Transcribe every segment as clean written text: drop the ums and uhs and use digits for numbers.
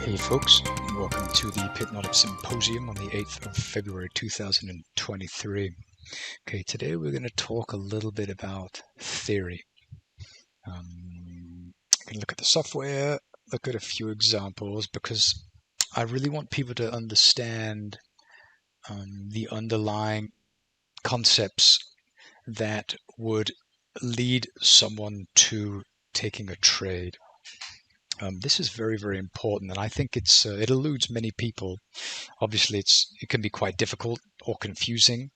Hey folks, welcome to the Pipnotic Symposium on the 8th of February 2023. Okay, today we're going to talk a little bit about theory. We're going to look at the software, look at a few examples, because I really want people to understand the underlying concepts that would lead someone to taking a trade. This is very, very important, and I think it eludes many people. Obviously, it can be quite difficult or confusing,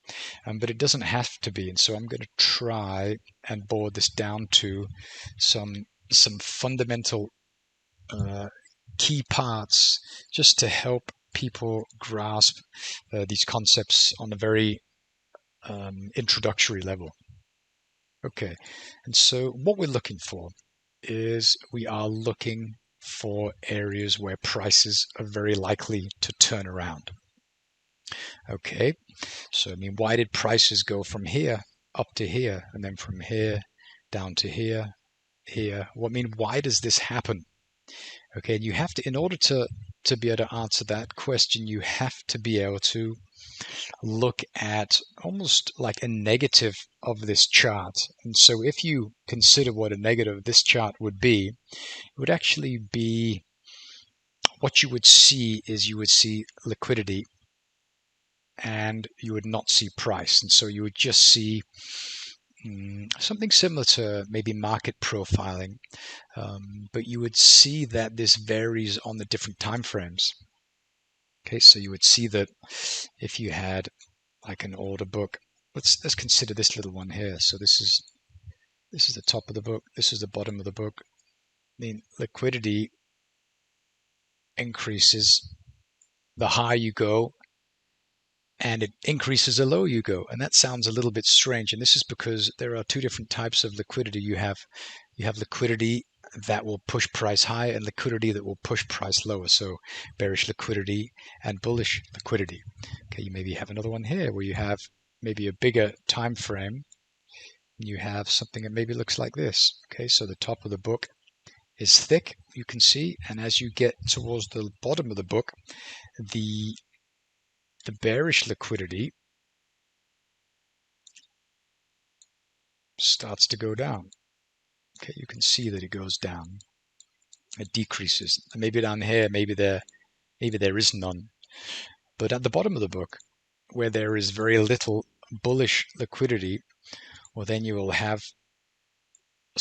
but it doesn't have to be. And so I'm going to try and boil this down to some fundamental key parts, just to help people grasp these concepts on a very introductory level. Okay, and so what we're looking for is we are looking for areas where prices are very likely to turn around. Okay, so I mean, why did prices go from here up to here and then from here down to here? Well, I mean, why does this happen? Okay, and you have to, in order to be able to answer that question, you have to be able to look at almost like a negative of this chart. And so if you consider what a negative of this chart would be, it would actually be, what you would see is you would see liquidity and you would not see price. And so you would just see something similar to maybe market profiling, but you would see that this varies on the different time frames. Okay, so you would see that if you had like an order book, let's consider this little one here. So this is the top of the book, this is the bottom of the book. I mean, liquidity increases the higher you go, and it increases the lower you go. And that sounds a little bit strange, and this is because there are two different types of liquidity. You have liquidity that will push price high and liquidity that will push price lower. So bearish liquidity and bullish liquidity. Okay, you maybe have another one here where you have maybe a bigger time frame. You have something that maybe looks like this. Okay, so the top of the book is thick, you can see, and as you get towards the bottom of the book, the bearish liquidity starts to go down. Okay, you can see that it goes down. It decreases. And maybe down here, maybe there is none. But at the bottom of the book, where there is very little bullish liquidity, well, then you will have,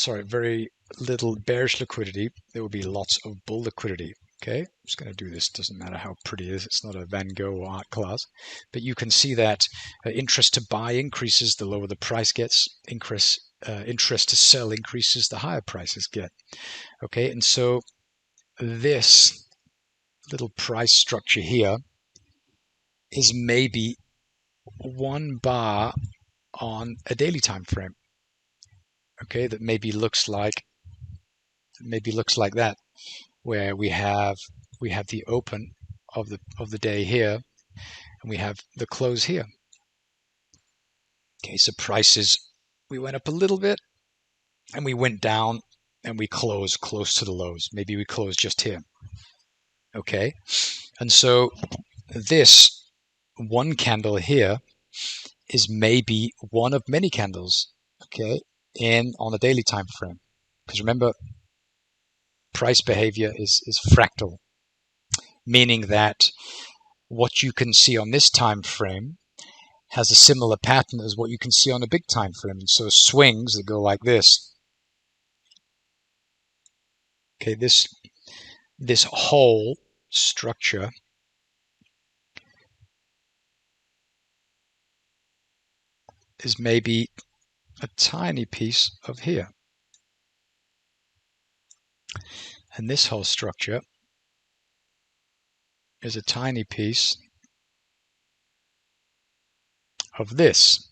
very little bearish liquidity. There will be lots of bull liquidity. Okay, I'm just going to do this. Doesn't matter how pretty it is. It's not a Van Gogh art class. But you can see that interest to buy increases the lower the price gets. Interest to sell increases the higher prices get. Okay, and so this little price structure here is maybe one bar on a daily time frame. Okay, that maybe looks like that, where we have the open of the day here, and we have the close here. Okay, so prices, we went up a little bit and we went down and we closed close to the lows. Maybe we closed just here. Okay, and so this one candle here is maybe one of many candles, okay, on a daily time frame. Because remember, price behavior is fractal, meaning that what you can see on this time frame has a similar pattern as what you can see on a big time frame. And so swings that go like this. Okay, this whole structure is maybe a tiny piece of here. And this whole structure is a tiny piece of this.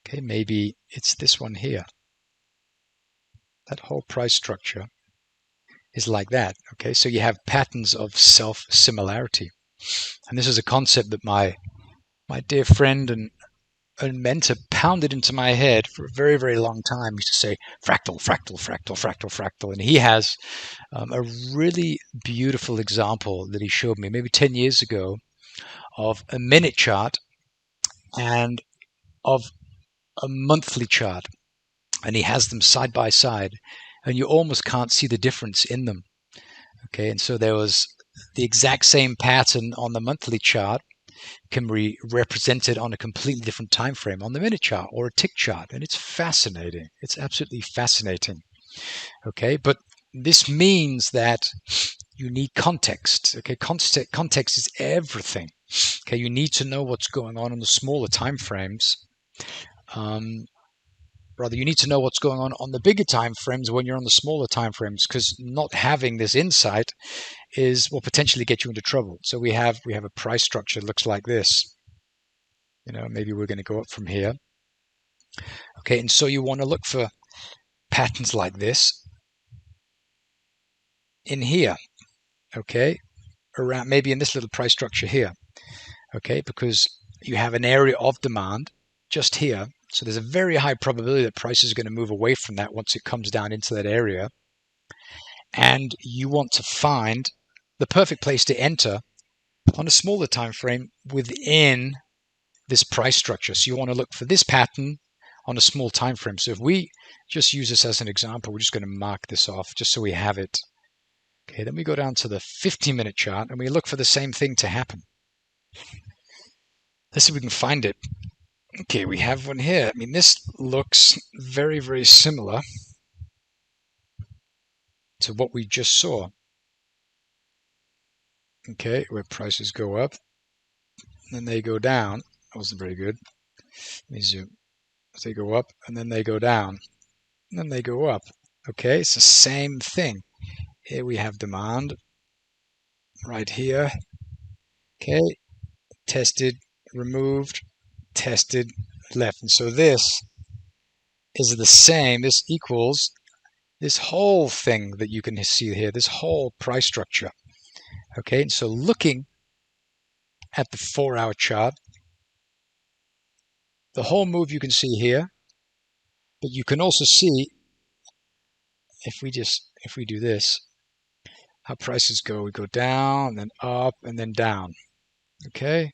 Okay, maybe it's this one here. That whole price structure is like that. Okay, so you have patterns of self-similarity. And this is a concept that my dear friend and a mentor pounded into my head for a very, very long time. He used to say, fractal, fractal, fractal, fractal, fractal. And he has a really beautiful example that he showed me maybe 10 years ago of a minute chart and of a monthly chart. And he has them side by side, and you almost can't see the difference in them. Okay, and so there was the exact same pattern on the monthly chart can be represented on a completely different time frame on the minute chart or a tick chart, and it's fascinating. It's absolutely fascinating. Okay, but this means that you need context. Okay, context is everything. Okay, you need to know what's going on in the smaller time frames. Rather, you need to know what's going on the bigger time frames when you're on the smaller time frames, because not having this insight will potentially get you into trouble. So we have a price structure that looks like this. Maybe we're going to go up from here. Okay, and so you want to look for patterns like this in here. Okay, around maybe in this little price structure here. Okay, because you have an area of demand just here. So there's a very high probability that price is going to move away from that once it comes down into that area. And you want to find the perfect place to enter on a smaller time frame within this price structure. So you want to look for this pattern on a small time frame. So if we just use this as an example, we're just going to mark this off just so we have it. Okay, then we go down to the 15-minute chart and we look for the same thing to happen. Let's see if we can find it. Okay, we have one here. I mean, this looks very, very similar to what we just saw. Okay, where prices go up, then they go down. That wasn't very good. Let me zoom. They go up, and then they go down, and then they go up. Okay, it's the same thing. Here we have demand right here. Okay, tested, removed, tested, left. And so this is the same. This equals this whole thing that you can see here, this whole price structure. Okay, and so looking at the 4-hour chart, the whole move you can see here, but you can also see if we do this, how prices go. We go down, then up, and then down. Okay,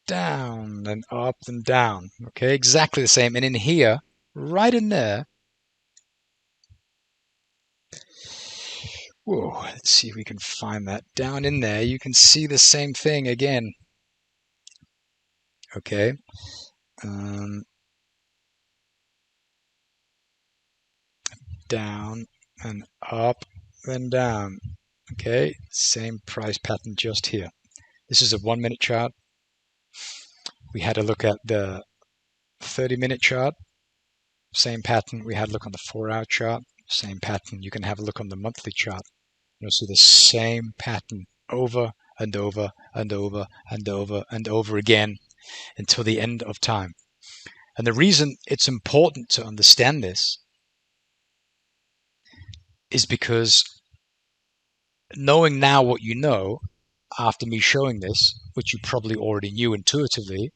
down, then up, then down. Okay, exactly the same. And in here, right in there, whoa, let's see if we can find that. Down in there, you can see the same thing again. Okay. Down and up, then down. Okay, same price pattern just here. This is a 1-minute chart. We had a look at the 30-minute chart. Same pattern. We had a look on the 4-hour chart. Same pattern. You can have a look on the monthly chart. You'll see the same pattern over and over and over and over and over again until the end of time. And the reason it's important to understand this is because knowing now what you know after me showing this, which you probably already knew intuitively,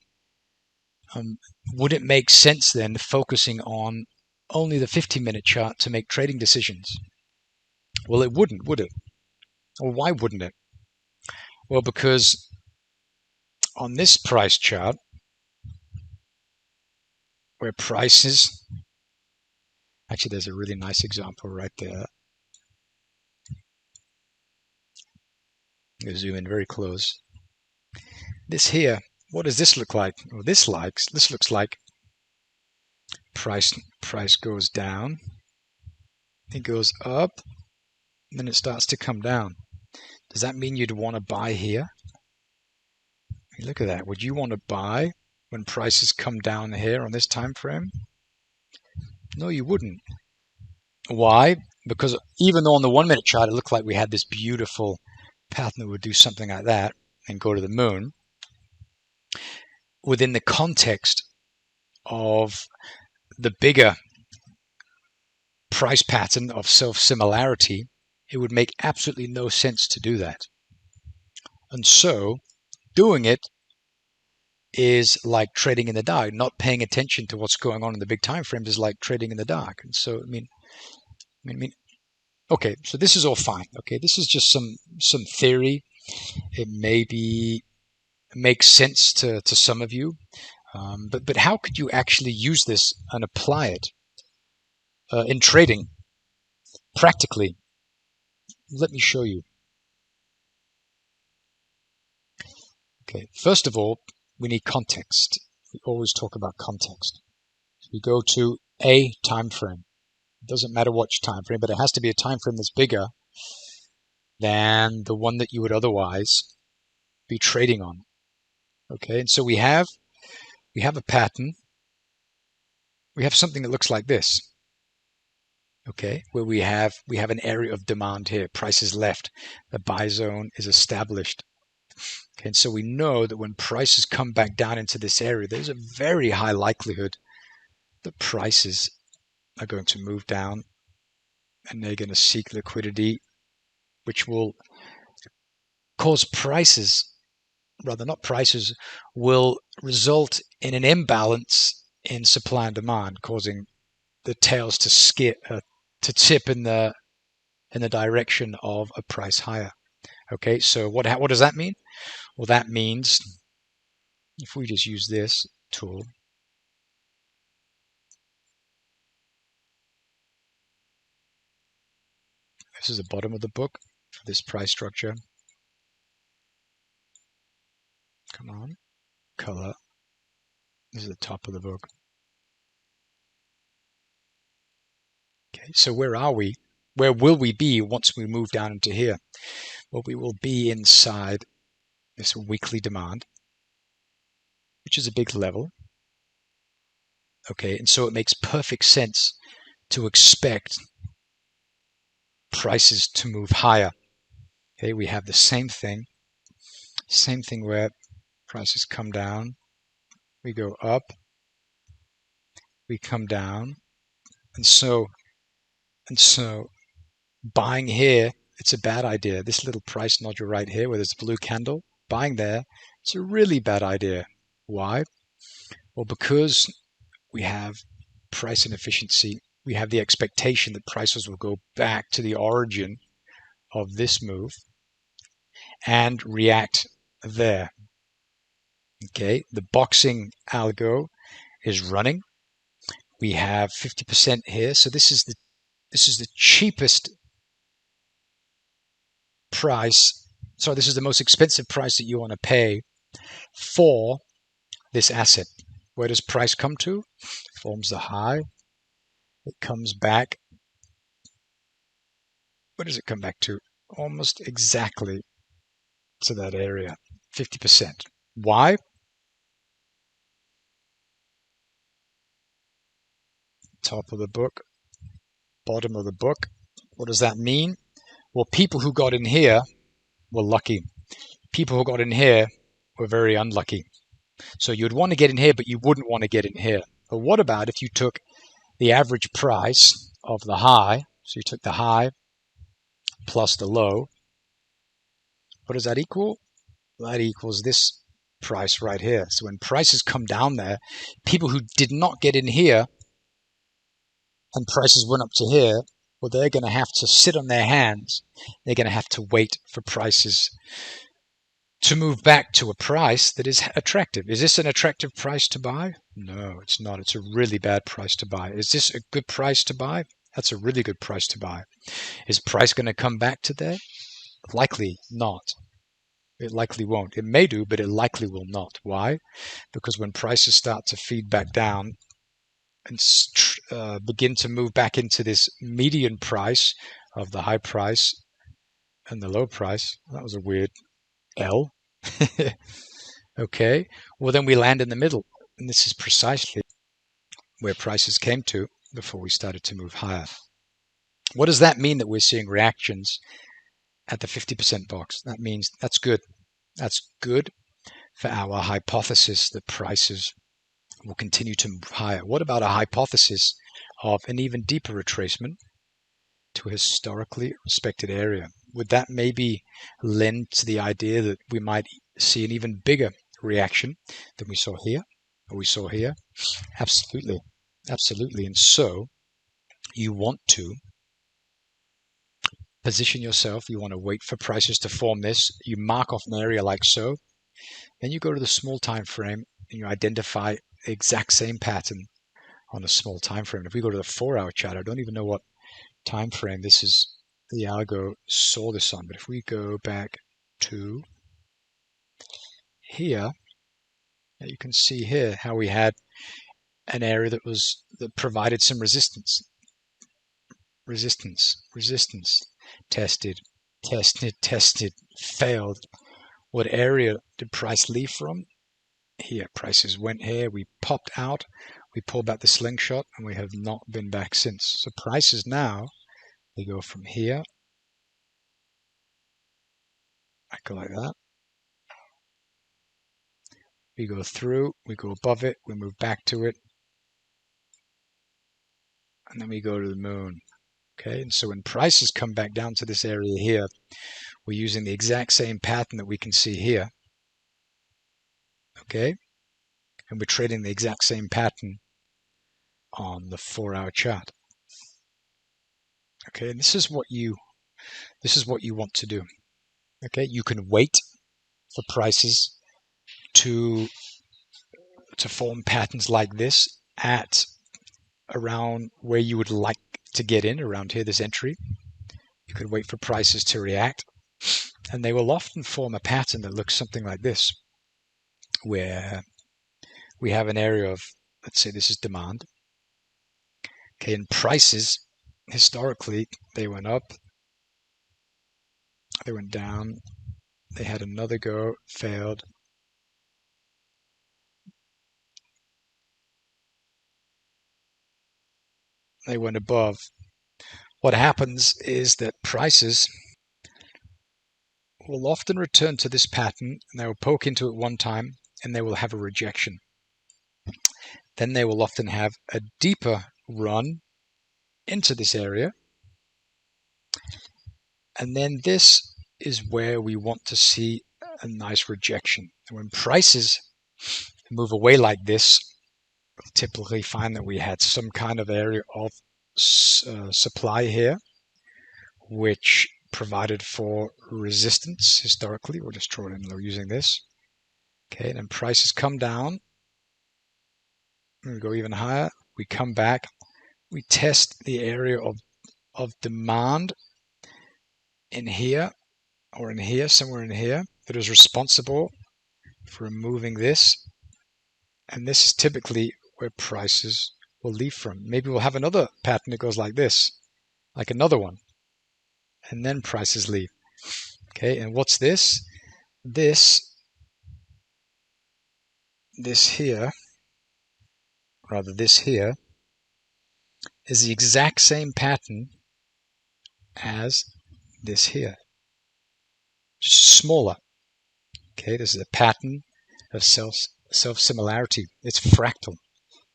would it make sense then focusing on only the 15-minute chart to make trading decisions? Well, it wouldn't, would it? Well, why wouldn't it? Well, because on this price chart, where prices, actually there's a really nice example right there. I'm going to zoom in very close. This here, what does this look like? Well, this looks like price goes down, it goes up, and then it starts to come down. Does that mean you'd want to buy here? Look at that. Would you want to buy when prices come down here on this time frame? No, you wouldn't. Why? Because even though on the 1-minute chart it looked like we had this beautiful pattern that would do something like that and go to the moon, within the context of the bigger price pattern of self-similarity, it would make absolutely no sense to do that. And so doing it is like trading in the dark. Not paying attention to what's going on in the big time frames is like trading in the dark. And so, I mean, okay, so this is all fine. Okay, this is just some theory. It maybe makes sense to some of you, but how could you actually use this and apply it in trading practically? Let me show you. Okay, first of all, we need context. We always talk about context. We go to a time frame. It doesn't matter which time frame, but it has to be a time frame that's bigger than the one that you would otherwise be trading on. Okay, and so we have a pattern. We have something that looks like this. Okay, where we have an area of demand here. Price is left. The buy zone is established. Okay, and so we know that when prices come back down into this area, there's a very high likelihood that prices are going to move down and they're going to seek liquidity, which will cause prices, rather not prices, will result in an imbalance in supply and demand, causing the tails to tip in the direction of a price higher. Okay, so what does that mean? Well, that means if we just use this tool, this is the bottom of the book for this price structure. Come on, color. This is the top of the book. Okay, so where are we? Where will we be once we move down into here? Well, we will be inside this weekly demand, which is a big level. Okay, and so it makes perfect sense to expect prices to move higher. Okay, we have the same thing where prices come down, we go up, we come down, and so buying here, it's a bad idea. This little price nodule right here where there's a blue candle, buying there, it's a really bad idea. Why? Well, because we have price inefficiency. We have the expectation that prices will go back to the origin of this move and react there. Okay, the boxing algo is running. We have 50% here, so this is the cheapest price. So this is the most expensive price that you want to pay for this asset. Where does price come to? Forms the high. It comes back. What does it come back to? Almost exactly to that area, 50%. Why? Top of the book, bottom of the book. What does that mean? Well, people who got in here were lucky. People who got in here were very unlucky. So you'd want to get in here, but you wouldn't want to get in here. But what about if you took the average price of the high? So you took the high plus the low. What does that equal? That equals this price right here. So when prices come down there, people who did not get in here and prices went up to here, well, they're going to have to sit on their hands. They're going to have to wait for prices to move back to a price that is attractive. Is this an attractive price to buy? No, it's not. It's a really bad price to buy. Is this a good price to buy? That's a really good price to buy. Is price going to come back to there? Likely not. It likely won't. It may do, but it likely will not. Why? Because when prices start to feed back down and begin to move back into this median price of the high price and the low price, that was a weird L. Okay, well then we land in the middle, and this is precisely where prices came to before we started to move higher. What does that mean that we're seeing reactions at the 50% box? That means that's good. That's good for our hypothesis that prices will continue to move higher. What about a hypothesis of an even deeper retracement to a historically respected area? Would that maybe lend to the idea that we might see an even bigger reaction than we saw here, or we saw here? Absolutely. Absolutely. And so you want to position yourself. You want to wait for prices to form this. You mark off an area like so. Then you go to the small time frame and you identify the exact same pattern on a small time frame. If we go to the 4-hour chart, I don't even know what time frame this is the algo saw this on, but if we go back to here, you can see here how we had an area that provided some resistance, tested, failed. What area did price leave from? Here, prices went here, we popped out, we pulled back the slingshot, and we have not been back since. So prices now, they go from here, I go like that, we go through, we go above it, we move back to it, and then we go to the moon. Okay, and so when prices come back down to this area here, we're using the exact same pattern that we can see here. Okay, and we're trading the exact same pattern on the 4-hour chart. Okay, and this is what you want to do. Okay, you can wait for prices to form patterns like this at around where you would like to get in, around here, this entry. You could wait for prices to react, and they will often form a pattern that looks something like this, where we have an area of, let's say this is demand. Okay, and prices, historically, they went up, they went down, they had another go, failed. They went above. What happens is that prices will often return to this pattern, and they will poke into it one time, and they will have a rejection. Then they will often have a deeper run into this area, and then this is where we want to see a nice rejection. And when prices move away like this, we'll typically find that we had some kind of area of supply here, which provided for resistance historically. We'll just draw it in using this. Okay, and then prices come down. We go even higher. We come back. We test the area of demand in here, or in here, somewhere in here, that is responsible for removing this. And this is typically where prices will leave from. Maybe we'll have another pattern that goes like this, like another one, and then prices leave. Okay, and what's this? This here, rather this here, is the exact same pattern as this here, just smaller. Okay, this is a pattern of self-similarity. It's fractal.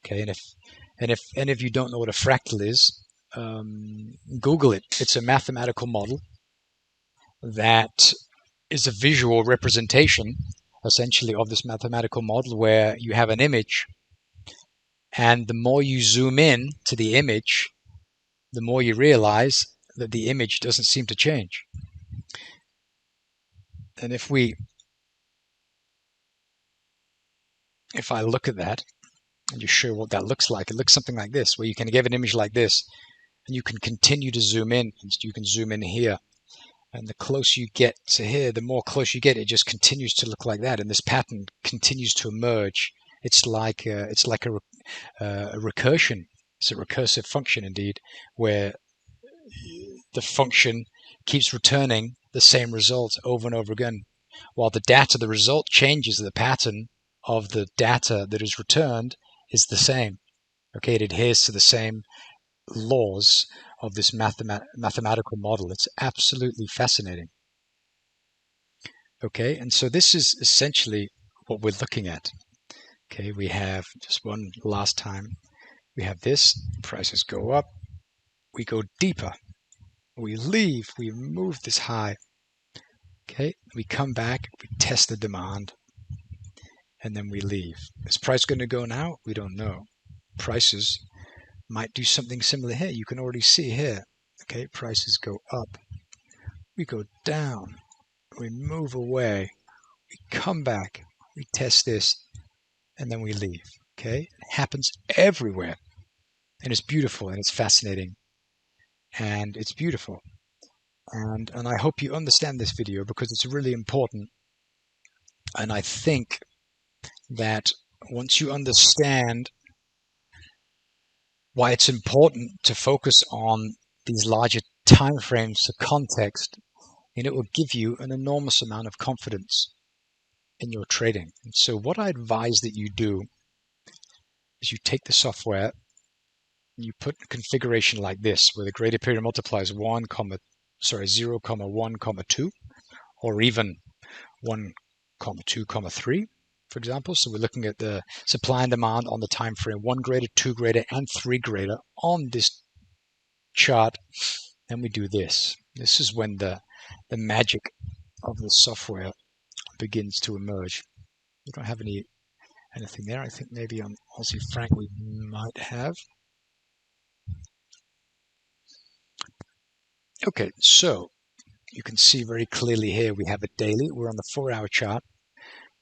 Okay, and if any of you don't know what a fractal is, Google it. It's a mathematical model that is a visual representation, essentially, of this mathematical model where you have an image, and the more you zoom in to the image, the more you realize that the image doesn't seem to change. And if I look at that and you show what that looks like, it looks something like this, where you can give an image like this, and you can continue to zoom in, and you can zoom in here. And the closer you get to here, the more close you get, it just continues to look like that, and this pattern continues to emerge. It's like a recursion. It's a recursive function, indeed, where the function keeps returning the same result over and over again. While the result changes, the pattern of the data that is returned is the same. Okay, it adheres to the same laws of this mathematical model. It's absolutely fascinating. Okay, and so this is essentially what we're looking at. Okay, we have just one last time. We have this, prices go up, we go deeper, we leave, we move this high. Okay, we come back, we test the demand, and then we leave. Is price going to go now? We don't know. Prices might do something similar here. You can already see here. Okay, prices go up. We go down. We move away. We come back. We test this, and then we leave. Okay, it happens everywhere, and it's beautiful and it's fascinating, and it's beautiful. And I hope you understand this video because it's really important. And I think that once you understand why it's important to focus on these larger time frames for context, and it will give you an enormous amount of confidence in your trading. And so what I advise that you do is you take the software and you put a configuration like this, where the greater period multiplies 0, 1, 2, or even 1, 2, 3, for example. So we're looking at the supply and demand on the time frame 1 greater, 2 greater, and 3 greater on this chart. And we do this. This is when the magic of the software begins to emerge. We don't have anything there. I think maybe on Aussie Frank we might have. Okay, so you can see very clearly here we have a daily. We're on the 4-hour chart.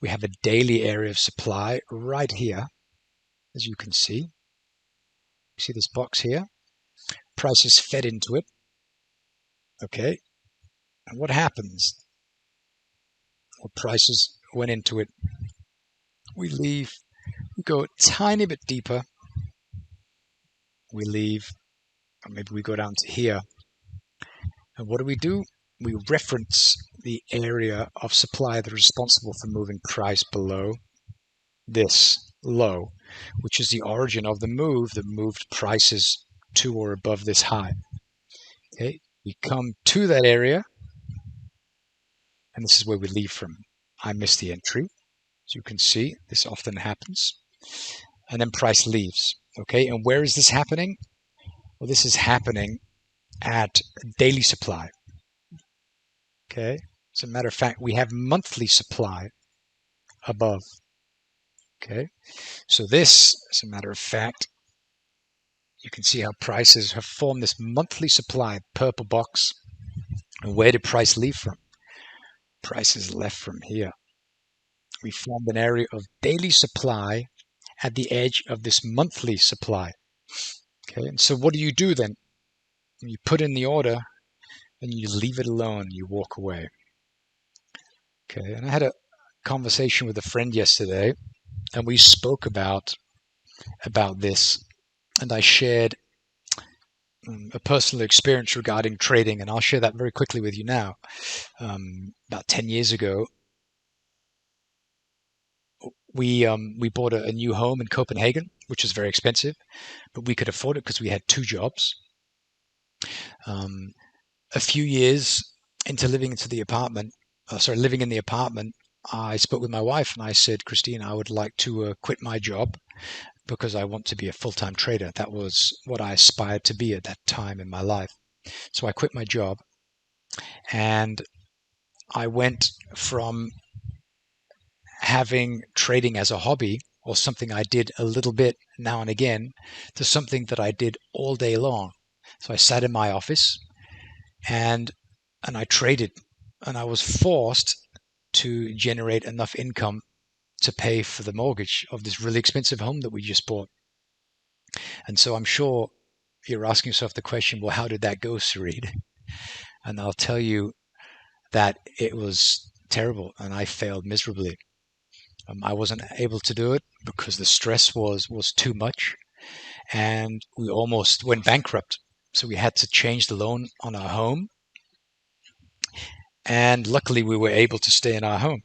We have a daily area of supply right here, as you can see. You see this box here? Prices fed into it. Okay, and what happens? Well, prices went into it. We leave. We go a tiny bit deeper. We leave. Or maybe we go down to here. And what do? We reference the area of supply that is responsible for moving price below this low, which is the origin of the move that moved prices to or above this high. Okay, we come to that area, and this is where we leave from. I missed the entry. As you can see, this often happens. And then price leaves. Okay, and where is this happening? Well, this is happening at daily supply. Okay, as a matter of fact, we have monthly supply above. Okay, so this, as a matter of fact, you can see how prices have formed this monthly supply, purple box. And where did price leave from? Prices left from here. We formed an area of daily supply at the edge of this monthly supply. Okay, and so what do you do then? You put in the order and you leave it alone, you walk away. Okay, and I had a conversation with a friend yesterday, and we spoke about this, and I shared a personal experience regarding trading, and I'll share that very quickly with you now. About 10 years ago, we bought a new home in Copenhagen, which was very expensive, but we could afford it because we had 2 jobs. A few years into living in the apartment, I spoke with my wife and I said, Christine, I would like to quit my job because I want to be a full-time trader. That was what I aspired to be at that time in my life. So I quit my job and I went from having trading as a hobby or something I did a little bit now and again to something that I did all day long. So I sat in my office and I traded, and I was forced to generate enough income to pay for the mortgage of this really expensive home that we just bought. And so I'm sure you're asking yourself the question, well, how did that go, Sareed? And I'll tell you that it was terrible and I failed miserably. I wasn't able to do it because the stress was too much, and we almost went bankrupt. So we had to change the loan on our home, and luckily we were able to stay in our home.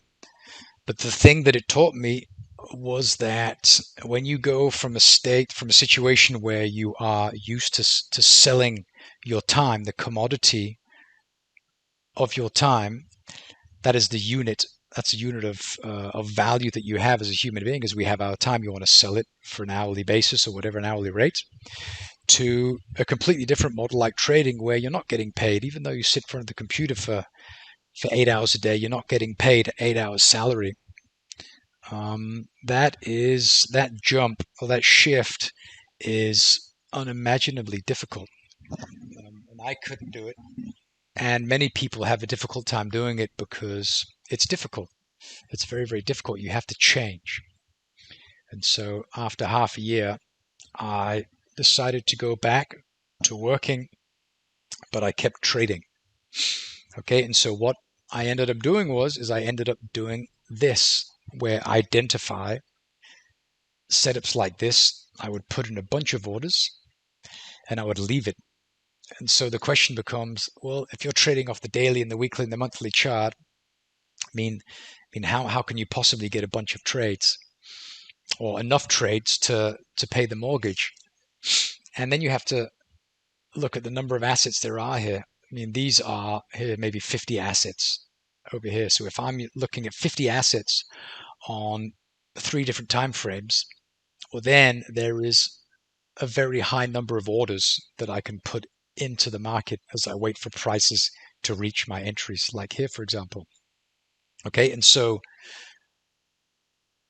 But the thing that it taught me was that when you go from a situation where you are used to selling your time, the commodity of your time, that is the unit. That's a unit of value that you have as a human being. As we have our time, you want to sell it for an hourly basis or whatever, an hourly rate, to a completely different model like trading, where you're not getting paid. Even though you sit in front of the computer for 8 hours a day, you're not getting paid 8 hours salary. that jump or that shift is unimaginably difficult. And I couldn't do it. And many people have a difficult time doing it because it's difficult. It's very, very difficult. You have to change. And so after half a year, I decided to go back to working, but I kept trading. Okay, and so what I ended up doing is I ended up doing this, where I identify setups like this. I would put in a bunch of orders and I would leave it. And so the question becomes, well, if you're trading off the daily and the weekly and the monthly chart, how can you possibly get a bunch of trades or enough trades to pay the mortgage? And then you have to look at the number of assets there are here. These are here maybe 50 assets over here. So if I'm looking at 50 assets on 3 different time frames, well, then there is a very high number of orders that I can put into the market as I wait for prices to reach my entries, like here, for example. Okay, and so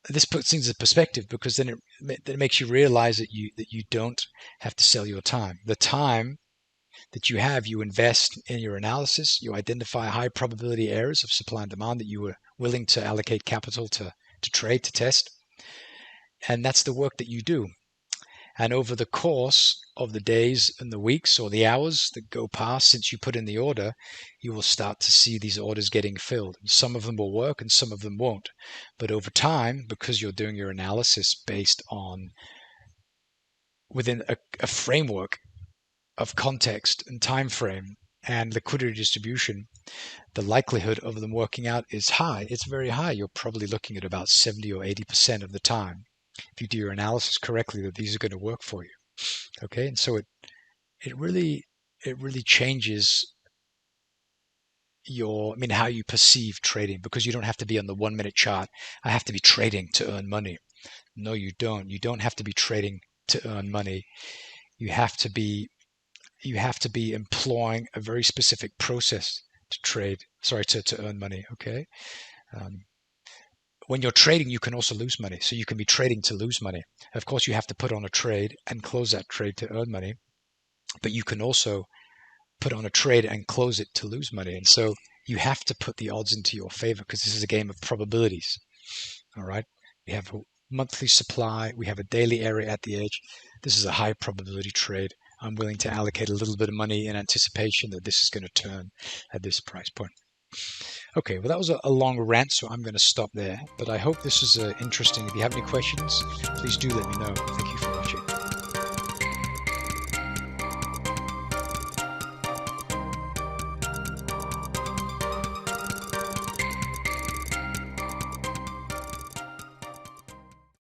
this puts things in perspective, because then it makes you realize that you don't have to sell your time. The time that you have, you invest in your analysis, you identify high probability areas of supply and demand that you were willing to allocate capital to trade, to test. And that's the work that you do. And over the course of the days and the weeks or the hours that go past since you put in the order, you will start to see these orders getting filled. Some of them will work and some of them won't. But over time, because you're doing your analysis based on within a framework of context and time frame and liquidity distribution, the likelihood of them working out is high. It's very high. You're probably looking at about 70 or 80% of the time, if you do your analysis correctly, that these are going to work for you. Okay, and so it really changes how you perceive trading, because you don't have to be on the 1 minute chart. I have to be trading to earn money. No, you don't. You don't have to be trading to earn money. You have to be employing a very specific process to earn money. Okay. When you're trading, you can also lose money. So you can be trading to lose money. Of course, you have to put on a trade and close that trade to earn money, but you can also put on a trade and close it to lose money. And so you have to put the odds into your favor, because this is a game of probabilities. All right. We have a monthly supply. We have a daily area at the edge. This is a high probability trade. I'm willing to allocate a little bit of money in anticipation that this is going to turn at this price point. Okay, well, that was a long rant, so I'm going to stop there. But I hope this was interesting. If you have any questions, please do let me know. Thank you for watching.